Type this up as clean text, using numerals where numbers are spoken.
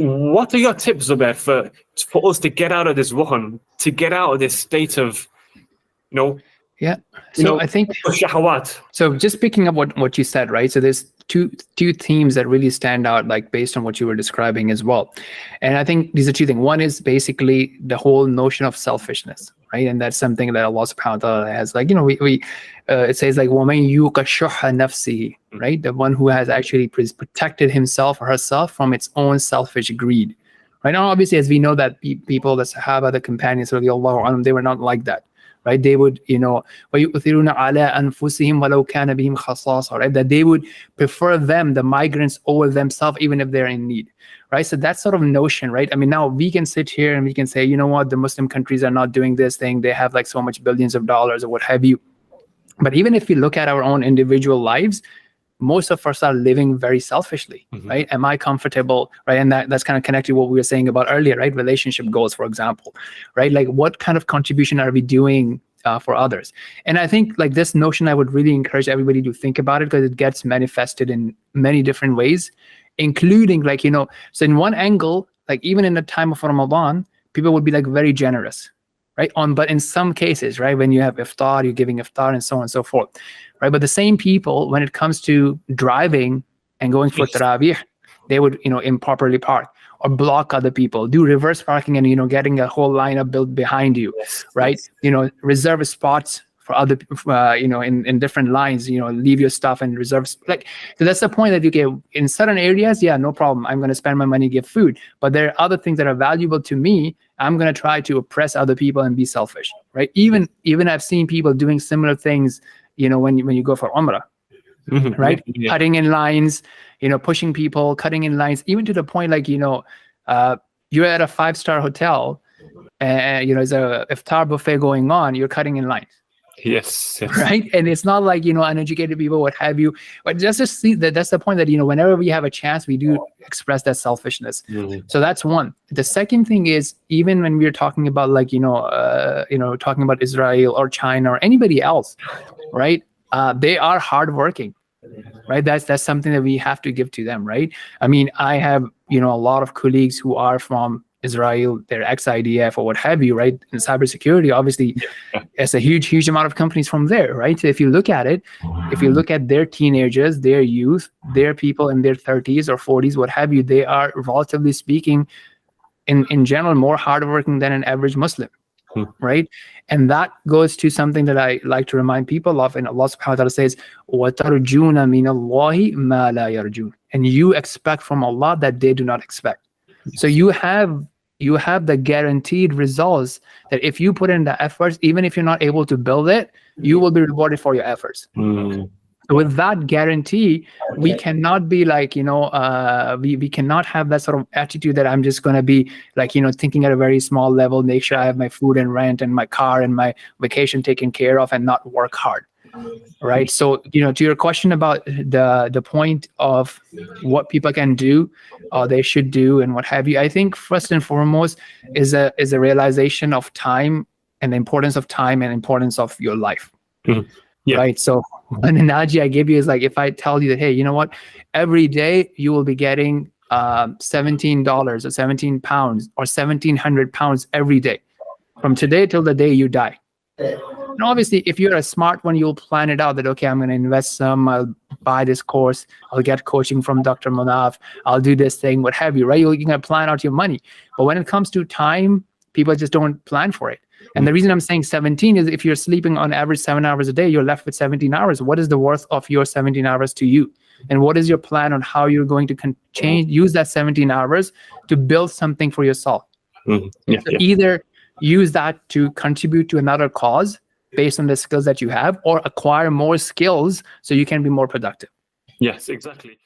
what are your tips, Zubair, for us to get out of this run, to get out of this state of, Yeah. So I think shahawat? So just picking up what you said, right? So there's two themes that really stand out, like based on what you were describing as well. And I think these are two things. One is basically the whole notion of selfishness, right? And that's something that Allah subhanahu wa ta'ala has, like, it says like وَمَنْ يُوقَ شُحَّ نَفْسِهِ, right? The one who has actually protected himself or herself from its own selfish greed. Right now, obviously, as we know that people, the Sahaba, the companions, radiallahu anhum, they were not like that. Right, they would, وَيُؤْثِرُونَ عَلَىٰ أَنفُسِهِمْ وَلَوْ كَانَ بِهِمْ خَصَاصَةٌ, right? That they would prefer them, the migrants, over themselves, even if they're in need, right? So that sort of notion, right? I mean, now we can sit here and we can say, you know what, the Muslim countries are not doing this thing. They have like so much billions of dollars or what have you. But even if we look at our own individual lives, most of us are living very selfishly, right? Am I comfortable, right? And that's kind of connected to what we were saying about earlier, right? Relationship goals, for example, right? Like what kind of contribution are we doing for others? And I think like this notion, I would really encourage everybody to think about it, because it gets manifested in many different ways, including like, so in one angle, like even in the time of Ramadan, people would be like very generous, right? But in some cases, right, when you have iftar, you're giving iftar and so on and so forth, right? But the same people, when it comes to driving and going for tarawih, they would, improperly park or block other people, do reverse parking and, getting a whole lineup built behind you, right? Reserve spots for other, in different lines, leave your stuff and reserve. So that's the point that, okay, in certain areas, yeah, no problem. I'm going to spend my money, give food. But there are other things that are valuable to me. I'm going to try to oppress other people and be selfish, right? Even I've seen people doing similar things, when you go for Umrah, right? Yeah. Cutting in lines, pushing people, cutting in lines, even to the point like, you're at a 5-star hotel and, there's a iftar buffet going on, you're cutting in lines. Yes. Right. And it's not like, uneducated people, what have you, but just to see that's the point that, whenever we have a chance, we do express that selfishness. So that's one. The second thing is, even when we're talking about like, talking about Israel or China or anybody else, right? They are hardworking, right? That's something that we have to give to them, right? I mean, I have, a lot of colleagues who are from Israel, they're ex-IDF or what have you, right? In cybersecurity, obviously, it's a huge amount of companies from there, right? So if you look at it, if you look at their teenagers, their youth, their people in their 30s or 40s, what have you, they are, relatively speaking, in general, more hardworking than an average Muslim, right? And that goes to something that I like to remind people of, and Allah subhanahu wa ta'ala says, وَتَرْجُونَ مِنَ اللَّهِ مَا لَا يَرْجُونَ, and you expect from Allah that they do not expect. So you have the guaranteed results that if you put in the efforts, even if you're not able to build it, you will be rewarded for your efforts. So with that guarantee, we cannot be like, we cannot have that sort of attitude that I'm just going to be like, thinking at a very small level, make sure I have my food and rent and my car and my vacation taken care of and not work hard. Right. So, to your question about the point of what people can do, they should do and what have you, I think first and foremost is a realization of time and the importance of time and importance of your life. Yeah. Right. So an analogy I give you is like, if I tell you that, hey, you know what, every day you will be getting $17 or 17 pounds or 1,700 pounds every day from today till the day you die. And obviously, if you're a smart one, you'll plan it out that, okay, I'm going to invest some, I'll buy this course, I'll get coaching from Dr. Munaf, I'll do this thing, what have you, right? You're going to plan out your money. But when it comes to time, people just don't plan for it. And the reason I'm saying 17 is if you're sleeping on average 7 hours a day, you're left with 17 hours. What is the worth of your 17 hours to you? And what is your plan on how you're going to use that 17 hours to build something for yourself? Either use that to contribute to another cause based on the skills that you have, or acquire more skills so you can be more productive. Yes, exactly.